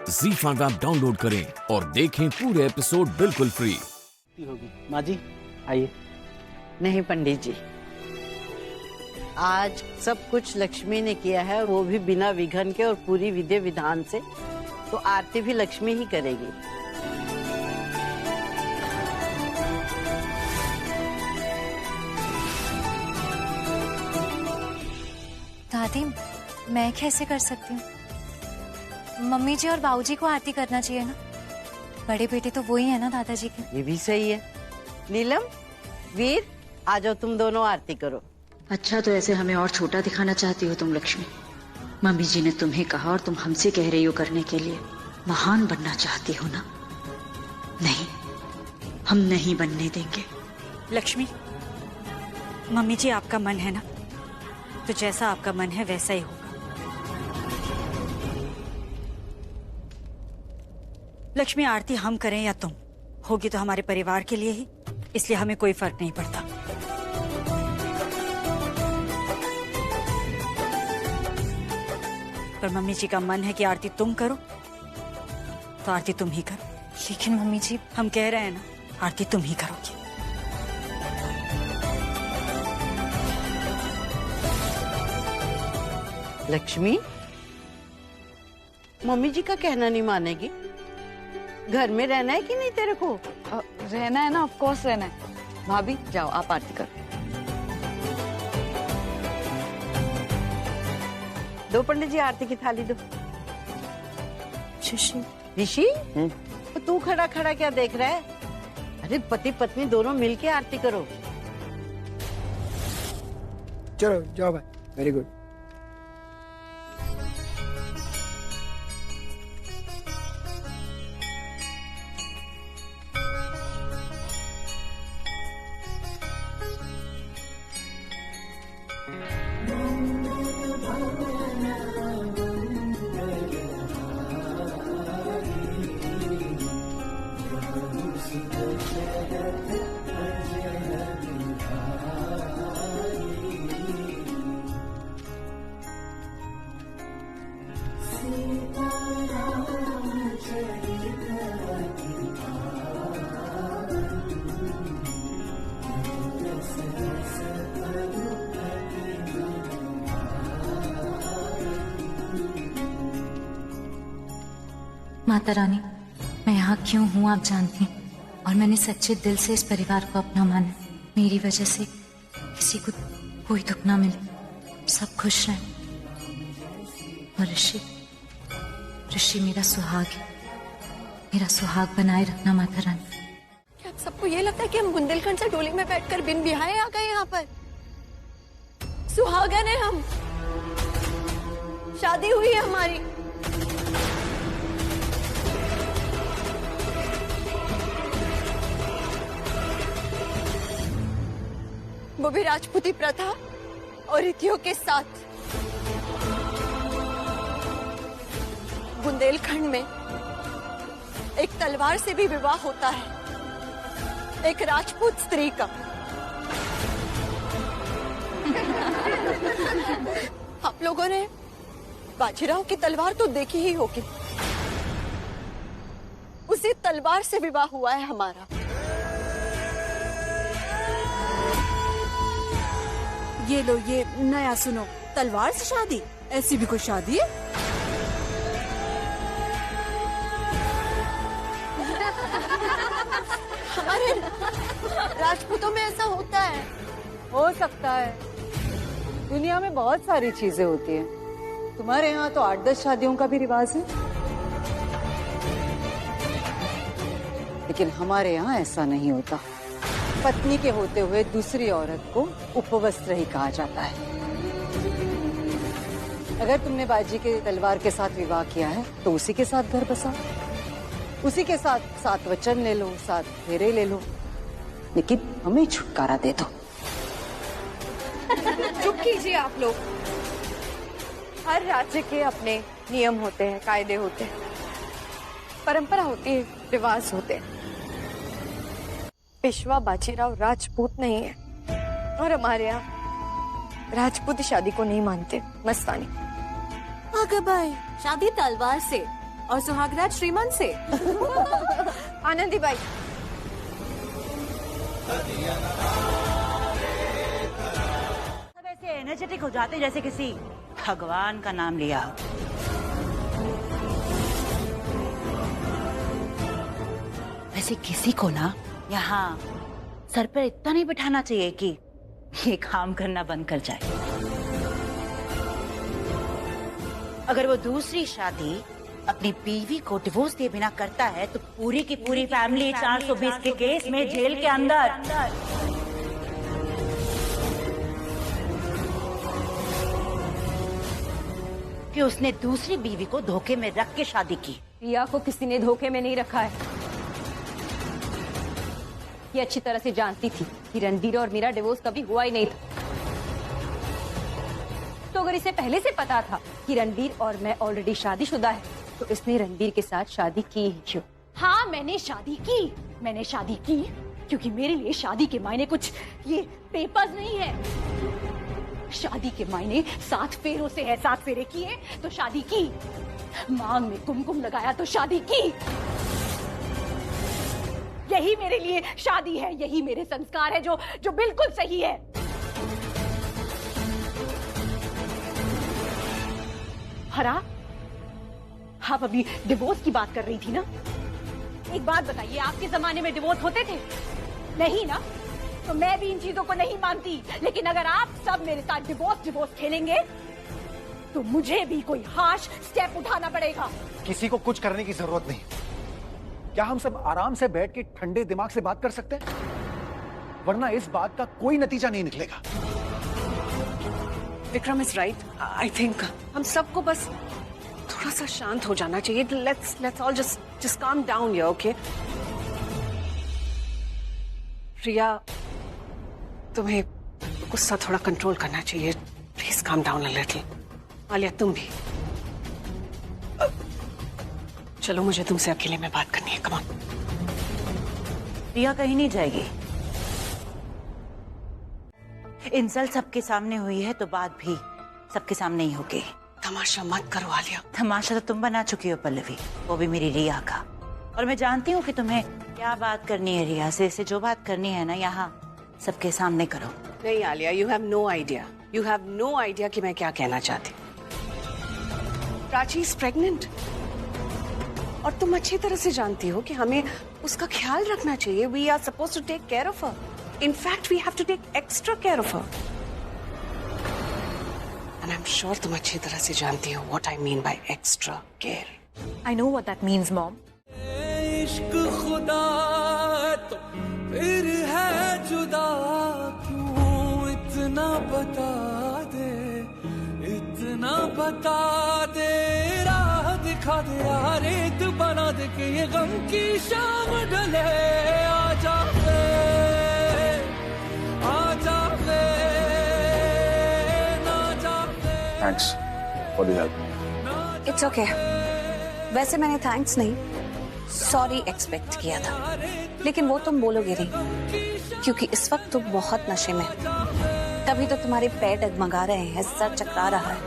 ZEE5 app download करें और देखें पूरे एपिसोड बिल्कुल फ्री। होगी माँ जी, आइए। नहीं पंडित जी, आज सब कुछ लक्ष्मी ने किया है, और वो भी बिना विघ्न के और पूरी विधि विधान से, तो आरती भी लक्ष्मी ही करेगी। दादी, मैं कैसे कर सकती हूँ? मम्मी जी और बाबूजी को आरती करना चाहिए ना, बड़े बेटे तो वही है ना दादाजी के। ये भी सही है। नीलम, वीर, आ जाओ तुम दोनों आरती करो। अच्छा, तो ऐसे हमें और छोटा दिखाना चाहती हो तुम लक्ष्मी? मम्मी जी ने तुम्हें कहा और तुम हमसे कह रही हो करने के लिए, महान बनना चाहती हो ना? नहीं, हम नहीं बनने देंगे। लक्ष्मी, मम्मी जी आपका मन है ना, तो जैसा आपका मन है वैसा ही होगा। लक्ष्मी, आरती हम करें या तुम, होगी तो हमारे परिवार के लिए ही, इसलिए हमें कोई फर्क नहीं पड़ता। पर मम्मी जी का मन है कि आरती तुम करो, तो आरती तुम ही करो। लेकिन मम्मी जी, हम कह रहे हैं ना, आरती तुम ही करोगी। लक्ष्मी, मम्मी जी का कहना नहीं मानेगी? घर में रहना है कि नहीं तेरे को? रहना है ना, ऑफ कोर्स रहना है। भाभी जाओ, आप आरती करो। दो पंडित जी, आरती की थाली दो। ऋषि, ऋषि, तो तू खड़ा खड़ा क्या देख रहा है? अरे पति पत्नी दोनों मिलके आरती करो। चलो जाओ भाई, वेरी गुड। माता रानी, मैं यहाँ क्यों हूँ आप जानती हैं, और मैंने सच्चे दिल से इस परिवार को अपना माना। मेरी वजह से किसी को कोई दुख ना मिले, सब खुश रहें। और ऋषि मेरा सुहाग है, मेरा सुहाग बनाए रखना माता रानी। क्या आप सबको ये लगता है कि हम बुंदेलखंड से डोली में बैठकर बिन बिहाए आ गए? यहाँ पर सुहागन है हम, शादी हुई है हमारी। वो भी राजपूती प्रथा और रीतियों के साथ। बुंदेलखंड में एक तलवार से भी विवाह होता है, एक राजपूत स्त्री का। आप लोगों ने बाजीराव की तलवार तो देखी ही होगी, उसी तलवार से विवाह हुआ है हमारा। ये लो, ये नया सुनो, तलवार से शादी? ऐसी भी कोई शादी है? हमारे राजपूतों में ऐसा होता है। हो सकता है, दुनिया में बहुत सारी चीजें होती हैं। तुम्हारे यहाँ तो 8-10 शादियों का भी रिवाज है, लेकिन हमारे यहाँ ऐसा नहीं होता। पत्नी के होते हुए दूसरी औरत को उपवस्त्र ही कहा जाता है। अगर तुमने बाजी के तलवार के साथ विवाह किया है, तो उसी के साथ घर बसाओ, उसी के साथ 7 वचन ले लो, 7 फेरे ले लो, लेकिन हमें छुटकारा दे दो। चुप कीजिए आप लोग। हर राज्य के अपने नियम होते हैं, कायदे होते हैं, परंपरा होती है, रिवाज होते हैं। पेशवा बाजीराव राजपूत नहीं है, और हमारे यहाँ राजपूत शादी को नहीं मानते। मस्तानी अगर भाई शादी तलवार से और सुहागराज श्रीमंत से। आनंदी बाई, सब ऐसे एनर्जेटिक हो जाते जैसे किसी भगवान का नाम लिया हो। वैसे किसी को ना यहाँ सर पर इतना नहीं बिठाना चाहिए कि ये काम करना बंद कर जाए। अगर वो दूसरी शादी अपनी बीवी को डिवोर्स दिए बिना करता है तो पूरी की पूरी फैमिली 420 के केस में जेल के अंदर। कि उसने दूसरी बीवी को धोखे में रख के शादी की। रिया को किसी ने धोखे में नहीं रखा है। ये अच्छी तरह से जानती थी कि रणबीर और मेरा डिवोर्स कभी हुआ ही नहीं था। तो अगर इसे पहले से पता था कि रणबीर और मैं ऑलरेडी शादीशुदा है तो इसने रणबीर के साथ शादी की ही क्यों? हाँ, मैंने शादी की क्योंकि मेरे लिए शादी के मायने कुछ ये पेपर्स नहीं है। शादी के मायने 7 फेरों से है। 7 फेरे किए तो शादी की, मांग में कुमकुम लगाया तो शादी की। यही मेरे लिए शादी है, यही मेरे संस्कार है जो बिल्कुल सही है। हरा, आप अभी डिवोर्स की बात कर रही थी ना? एक बात बताइए, आपके जमाने में डिवोर्स होते थे? नहीं ना? तो मैं भी इन चीजों को नहीं मानती। लेकिन अगर आप सब मेरे साथ डिवोर्स खेलेंगे तो मुझे भी कोई हार्श स्टेप उठाना पड़ेगा। किसी को कुछ करने की जरूरत नहीं। क्या हम सब आराम से बैठ के ठंडे दिमाग से बात कर सकते हैं? वरना इस बात का कोई नतीजा नहीं निकलेगा। Vikram is right. I think हम सबको बस थोड़ा सा शांत हो जाना चाहिए। Let's all just calm down here, okay? Riya, तुम्हें गुस्सा थोड़ा कंट्रोल करना चाहिए। Please calm down a little. Alia, तुम भी। चलो, मुझे तुमसे अकेले में बात करनी है। Come on. रिया कहीं नहीं जाएगी। इंसल्ट सबके सामने हुई है तो बात भी सबके सामने ही होगी। तमाशा मत करो आलिया। तमाशा तो तुम बना चुकी हो पल्लवी, वो भी मेरी रिया का। और मैं जानती हूँ कि तुम्हें क्या बात करनी है रिया से। जो बात करनी है ना, यहाँ सबके सामने करो। नहीं Alia, you have no idea. You have no idea कि मैं क्या कहना चाहती हूँ। प्राची इज प्रेग्नेंट और तुम अच्छी तरह से जानती हो कि हमें उसका ख्याल रखना चाहिए। We are suppose to take care of her. In fact, we have to take extra care of her. And I'm sure तुम अच्छी तरह से जानती हो what I mean by extra care. I know what that means, Mom. इश्क खुदा तो फिर है जुदा क्यों? इतना बता दे, राह दिखा दे, रेत बना दे कि ये गम की शाम ढले। आजा Thanks for the help. It's okay. वैसे मैंने थैंक्स नहीं, सॉरी एक्सपेक्ट किया था। लेकिन वो तुम बोलोगे नहीं क्योंकि इस वक्त तुम बहुत नशे में हो। तभी तो तुम्हारे पैर डगमगा रहे हैं, सर चकरा रहा है।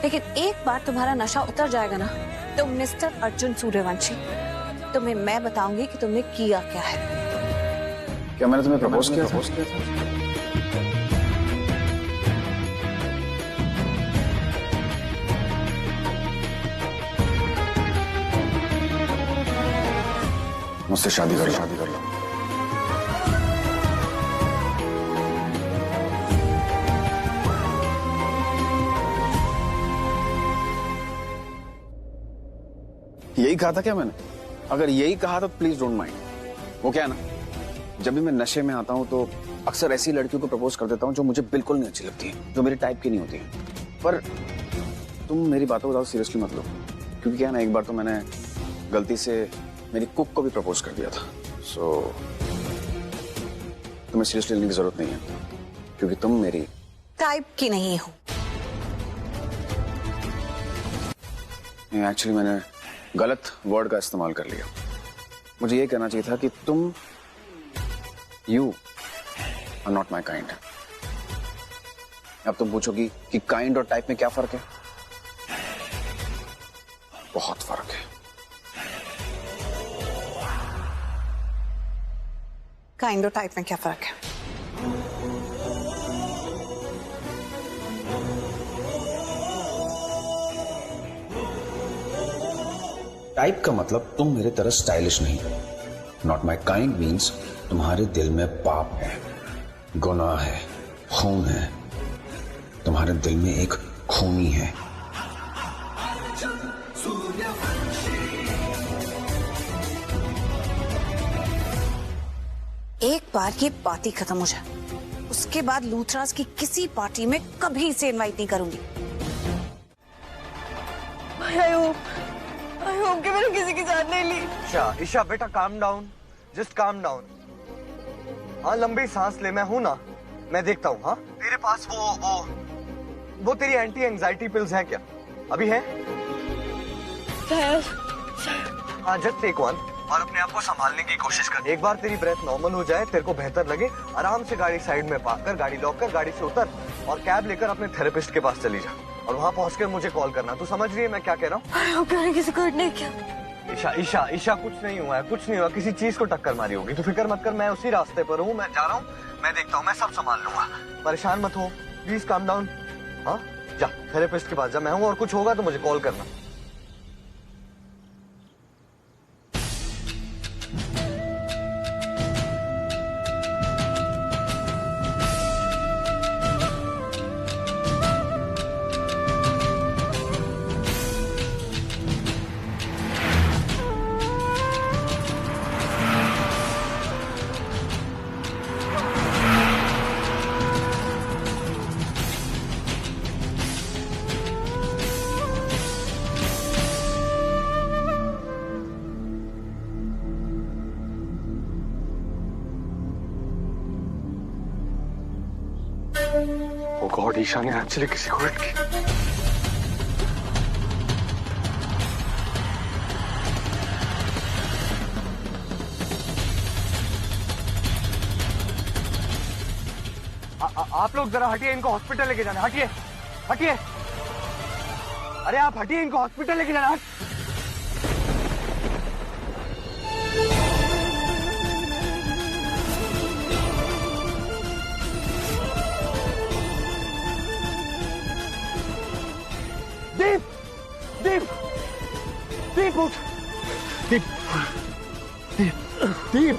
लेकिन एक बार तुम्हारा नशा उतर जाएगा ना तो मिस्टर अर्जुन सूर्यवंशी, तुम्हें मैं बताऊंगी कि तुमने किया क्या है। क्या मैंने तुम्हें प्रपोज किया था? मुझसे शादी कर लो। यही कहा था क्या मैंने? अगर यही कहा तो प्लीज डोंट माइंड। वो क्या है ना, जब भी मैं नशे में आता हूँ तो अक्सर ऐसी लड़कियों को प्रपोज कर देता हूँ जो मुझे बिल्कुल नहीं अच्छी लगती है, जो मेरे टाइप की नहीं होती है। पर तुम मेरी बातों को ज्यादा सीरियसली मत लो, क्योंकि क्या है ना, एक बार तो मैंने गलती से मेरी कुक को भी प्रपोज कर दिया था। सो तुम्हें सीरियसली लेने की जरूरत नहीं है क्योंकि तुम मेरी टाइप की नहीं हो। एक्चुअली मैंने गलत वर्ड का इस्तेमाल कर लिया। मुझे ये कहना चाहिए था कि तुम you are not my kind. अब तुम पूछोगी कि काइंड और टाइप में क्या फर्क है? बहुत फर्क है। काइंड और टाइप में क्या फर्क है? टाइप का मतलब तुम मेरे तरह स्टाइलिश नहीं। नॉट माई काइंड मीन्स तुम्हारे दिल में पाप है, गुनाह है, खून है। तुम्हारे दिल में एक खूनी है। एक बार ये पार्टी खत्म हो जाए, उसके बाद लूथरास की किसी पार्टी में कभी इसे इनवाइट नहीं करूंगी। आई होप कि मैंने किसी की जान नहीं ली। ईशा बेटा calm down, just calm down. हाँ लंबी सांस ले, मैं हूं ना, मैं देखता हूँ। हाँ तेरे पास वो तेरी एंटी एंजाइटी पिल्स हैं क्या? अभी है? हाँ जस्ट टेक वन और अपने आप को संभालने की कोशिश कर। एक बार तेरी ब्रेथ नॉर्मल हो जाए, तेरे को बेहतर लगे, आराम से गाड़ी साइड में पार्क कर, गाड़ी लॉक कर, गाड़ी से उतर और कैब लेकर अपने थेरेपिस्ट के पास चली जा और वहाँ पहुँच कर मुझे कॉल करना। तू समझ रही है मैं क्या कह रहा हूँ? किसी को नहीं किया। ईशा कुछ नहीं हुआ है, कुछ नहीं हुआ, किसी चीज को टक्कर मारी होगी। तू फिक्र मत कर, मैं उसी रास्ते पर हूँ, मैं जा रहा हूँ, मैं देखता हूँ, मैं सब संभाल लूंगा। परेशान मत हो, प्लीज काम डाउन। हाँ जा थेरेपिस्ट के पास जा, मैं हूँ, और कुछ होगा तो मुझे कॉल करना। ओ गॉड, ईशा ने एक्चुअली किसी को हिट किया। आप लोग जरा हटिए, इनको हॉस्पिटल लेके जाना। हटिए हटिए, अरे आप हटिए, इनको हॉस्पिटल लेके जाना। दीप दीप दीप उठ, दीप दीप दीप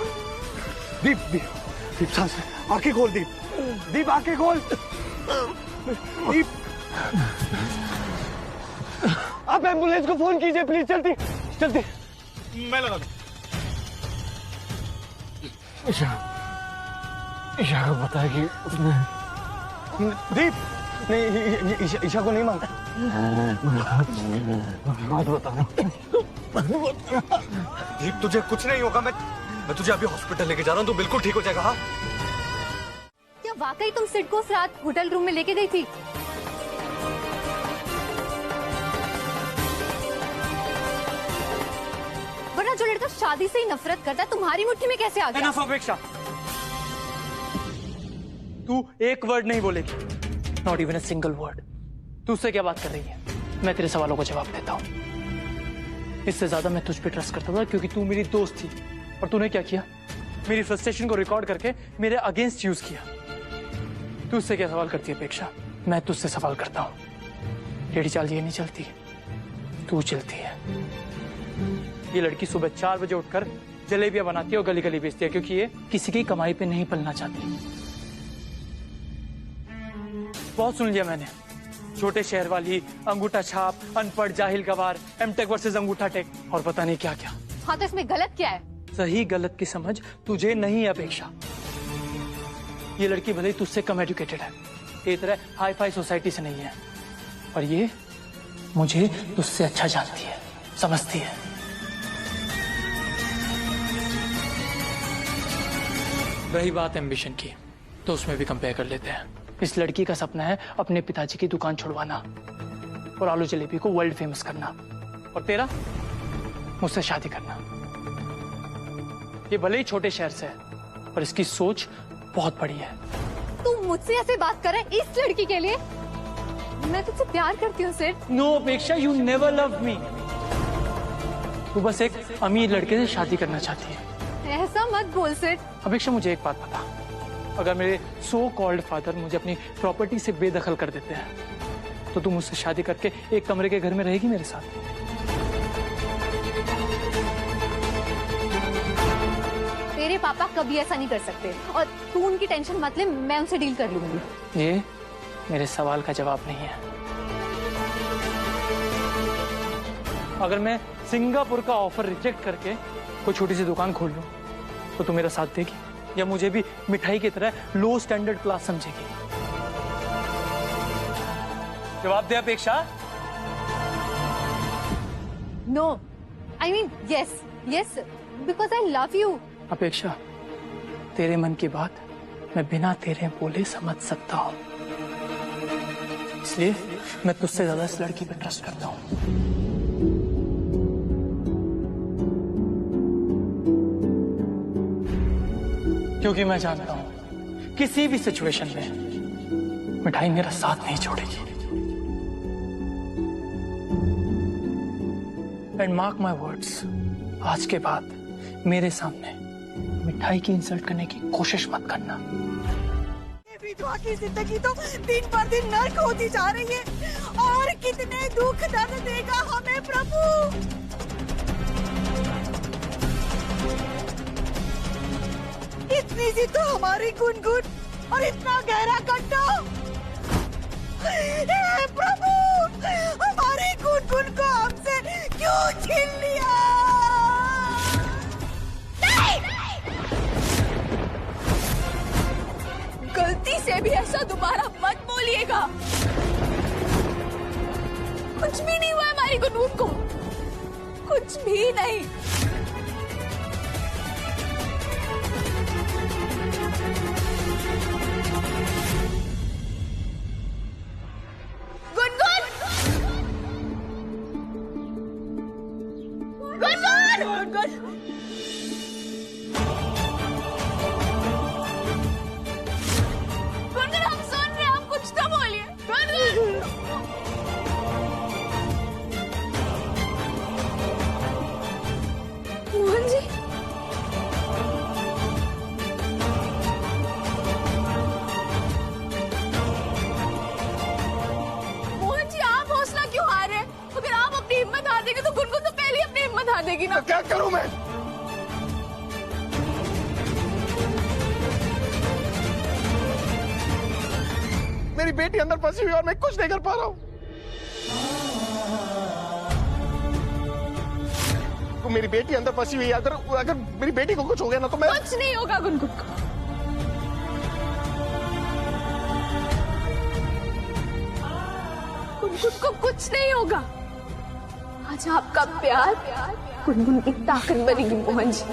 दीप दीप दीप सांस, आंखें खोल दीप, दीप आंखें खोल दीप। आप एम्बुलेंस को फोन कीजिए प्लीज, जल्दी जल्दी। मैं लगा दूं। ईशा को पता है कि उसने दीप नहीं, ईशा को नहीं मांगता। बात बता दीप, तुझे कुछ नहीं होगा। मैं तुझे अभी हॉस्पिटल लेके जा रहा हूँ, तू बिल्कुल ठीक हो जाएगा। हाँ क्या वाकई तुम सिड को उस रात होटल रूम में लेके गई थी? वरना जो लड़का शादी से ही नफरत करता है तुम्हारी मुट्ठी में कैसे आ गया? एनफ अपेक्षा, तू एक वर्ड नहीं बोलेगी, not even a single word. तू उससे क्या बात कर रही है? मैं तेरे सवालों को जवाब देता हूँ। इससे ज्यादा मैं तुझ पे ट्रस्ट करता था क्योंकि तू मेरी दोस्त थी, और तूने क्या किया? मेरी फ्रस्ट्रेशन को रिकॉर्ड करके मेरे अगेंस्ट यूज किया। तू उससे क्या सवाल करती है अपेक्षा? मैं तुझसे सवाल करता हूँ। टेढ़ी चाल ये नहीं चलती, तू चलती है। ये लड़की सुबह 4 बजे उठकर जलेबियां बनाती है और गली गली बेचती है क्योंकि ये किसी की कमाई पे नहीं पलना चाहती। बहुत सुन लिया मैंने, छोटे शहर वाली, अंगूठा छाप, अनपढ़, जाहिल, गवार, एमटेक वर्सेस अंगूठा टेक, और पता नहीं क्या क्या। हाँ तो इसमें गलत क्या है? सही गलत की समझ तुझे नहीं अपेक्षा। ये लड़की भले ही तुझसे कम एजुकेटेड है, ये तरह हाई फाई सोसाइटी से नहीं है, और ये मुझे तुझसे अच्छा जानती है, समझती है। रही बात एम्बिशन की, तो उसमें भी कंपेयर कर लेते हैं। इस लड़की का सपना है अपने पिताजी की दुकान छुड़वाना और आलू जलेबी को वर्ल्ड फेमस करना, और तेरा मुझसे शादी करना। ये भले ही छोटे शहर से है, पर इसकी सोच बहुत बड़ी है। तू मुझसे ऐसे बात कर रहा है इस लड़की के लिए? मैं तुझसे प्यार करती हूँ सिर्फ। नो अपेक्षा, यू नेवर लव मी। वो बस एक अमीर लड़के से शादी करना चाहती है। ऐसा मत बोल सिड। अपेक्षा, मुझे एक बात बता, अगर मेरे सो कॉल्ड फादर मुझे अपनी प्रॉपर्टी से बेदखल कर देते हैं तो तुम मुझसे शादी करके एक कमरे के घर में रहेगी मेरे साथ? तेरे पापा कभी ऐसा नहीं कर सकते और तू उनकी टेंशन मत ले, मैं उनसे डील कर लूंगी। ये मेरे सवाल का जवाब नहीं है। अगर मैं सिंगापुर का ऑफर रिजेक्ट करके कोई छोटी सी दुकान खोल लूं तो तू मेरा साथ देगी या मुझे भी मिठाई की तरह लो स्टैंडर्ड क्लास समझेगी? जवाब दे Apeksha. No, I mean yes yes, because I love you. Apeksha, तेरे मन की बात मैं बिना तेरे बोले समझ सकता हूं, इसलिए मैं तुझसे ज्यादा इस लड़की पर ट्रस्ट करता हूं। क्योंकि मैं जानता हूं किसी भी सिचुएशन में मिठाई मेरा साथ नहीं छोड़ेगी। एंड मार्क माय वर्ड्स, आज के बाद मेरे सामने मिठाई की इंसल्ट करने की कोशिश मत करना। विधवा की जिंदगी तो दिन पर दिन नर्क होती जा रही है और कितने दुख दर्द देगा हमें प्रभु। इतनी सी तो हमारी गुनगुन और इतना गहरा गड्ढा। हे प्रभु, हमारी गुनगुन को हमसे क्यों छीन लिया? गलती से भी ऐसा दोबारा मत बोलिएगा। कुछ भी नहीं हुआ हमारी गुनगुन को, कुछ भी नहीं। तो क्या करूं मैं? मेरी बेटी अंदर फंसी हुई और मैं कुछ नहीं कर पा रहा हूं। तो मेरी बेटी अंदर फंसी हुई है, अगर मेरी बेटी को कुछ हो गया ना तो मैं। कुछ नहीं होगा गुनगुन को। गुनगुन को कुछ नहीं होगा। आज आपका प्यार गुनगुन की ताकत बनेगी मोहन जी।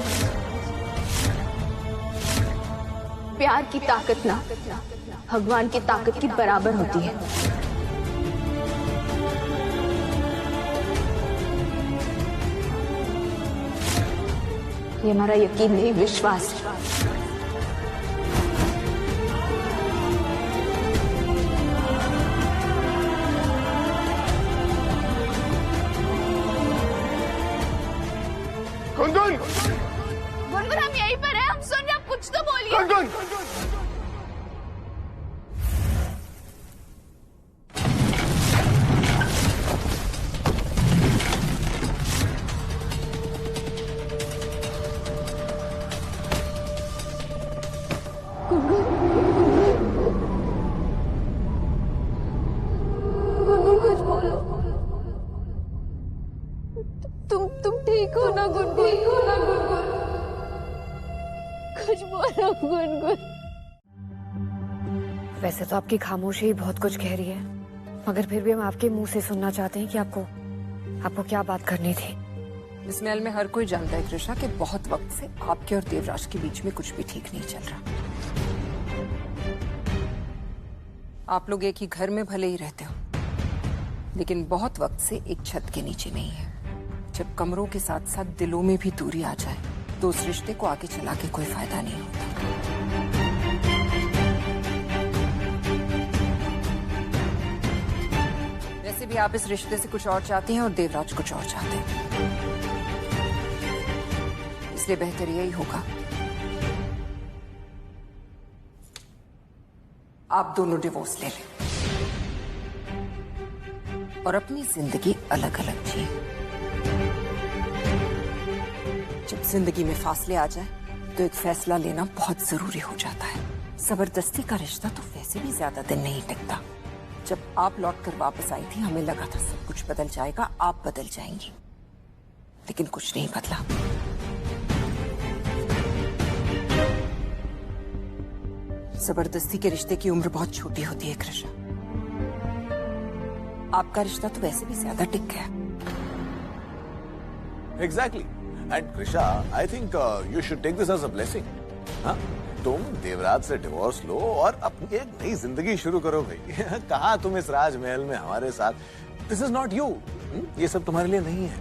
प्यार की ताकत ना भगवान की ताकत की बराबर होती है। ये हमारा यकीन नहीं, विश्वास है। गुनगुन, गुनगुन हम यहीं पर हैं, हम सुन रहे हैं, आप कुछ तो बोलिए। गुनगुन, गुनगुन कुछ बोलो। तुम ठीक हो ना गुनगुन? कुछ बोलो गुनगुन। वैसे तो आपकी खामोशी ही बहुत कुछ कह रही है, मगर फिर भी हम आपके मुंह से सुनना चाहते हैं कि आपको क्या बात करनी थी। इस महल में हर कोई जानता है कृष्णा कि बहुत वक्त से आपके और देवराज के बीच में कुछ भी ठीक नहीं चल रहा। आप लोग एक ही घर में भले ही रहते हो, लेकिन बहुत वक्त से एक छत के नीचे नहीं है। जब कमरों के साथ साथ दिलों में भी दूरी आ जाए तो उस रिश्ते को आगे चला के कोई फायदा नहीं होता। वैसे भी आप इस रिश्ते से कुछ और चाहती हैं और देवराज कुछ और चाहते हैं। इसलिए बेहतर यही होगा आप दोनों डिवोर्स ले लें और अपनी जिंदगी अलग अलग जिए। जब जिंदगी में फासले आ जाए तो एक फैसला लेना बहुत जरूरी हो जाता है। जबरदस्ती का रिश्ता तो वैसे भी ज्यादा दिन नहीं टिकता। जब आप लौट कर वापस आई थी हमें लगा था सब कुछ बदल जाएगा, आप बदल जाएंगी, लेकिन कुछ नहीं बदला। जबरदस्ती के रिश्ते की उम्र बहुत छोटी होती है कृषा। आपका रिश्ता तो वैसे भी ज्यादा टिक गया। Exactly. And Krisha, I think you should take this as a blessing. हाँ? तुम देवराज से डिवोर्स लो और अपनी एक नई जिंदगी शुरू करो भाई। कहा तुम इस राजमहल में हमारे साथ। This is not you. ये सब तुम्हारे लिए नहीं है।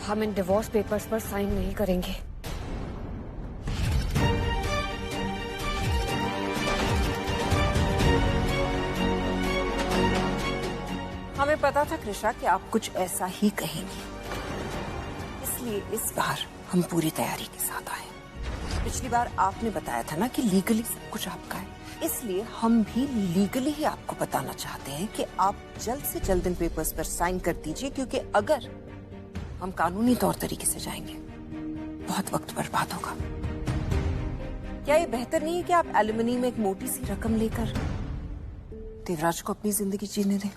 हम इन डिवोर्स पेपर्स पर साइन नहीं करेंगे। हमें पता था कृषा कि आप कुछ ऐसा ही कहेंगी, इसलिए इस बार हम पूरी तैयारी के साथ आए। पिछली बार आपने बताया था ना कि लीगली सब कुछ आपका है, इसलिए हम भी लीगली ही आपको बताना चाहते हैं कि आप जल्द से जल्द इन पेपर्स पर साइन कर दीजिए, क्योंकि अगर हम कानूनी तौर तरीके से जाएंगे बहुत वक्त बर्बाद होगा। क्या ये बेहतर नहीं है कि आप एलिमनी में एक मोटी सी रकम लेकर देवराज को अपनी जिंदगी जीने दें?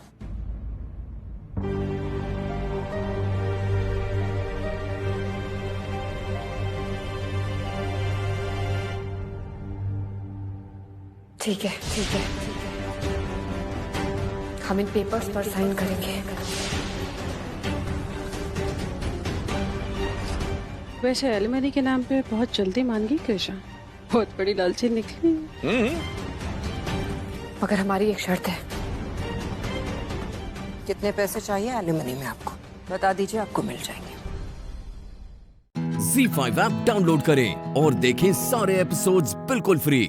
ठीक है, ठीक है, हम इन पेपर्स पर साइन करेंगे। वैसे एलिमनी के नाम पे बहुत जल्दी मान गई कृषा, बहुत बड़ी लालची निकली। मगर हमारी एक शर्त है। कितने पैसे चाहिए एलिमनी में आपको बता दीजिए, आपको मिल जाएंगे। ZEE5 ऐप डाउनलोड करें और देखें सारे एपिसोड्स बिल्कुल फ्री।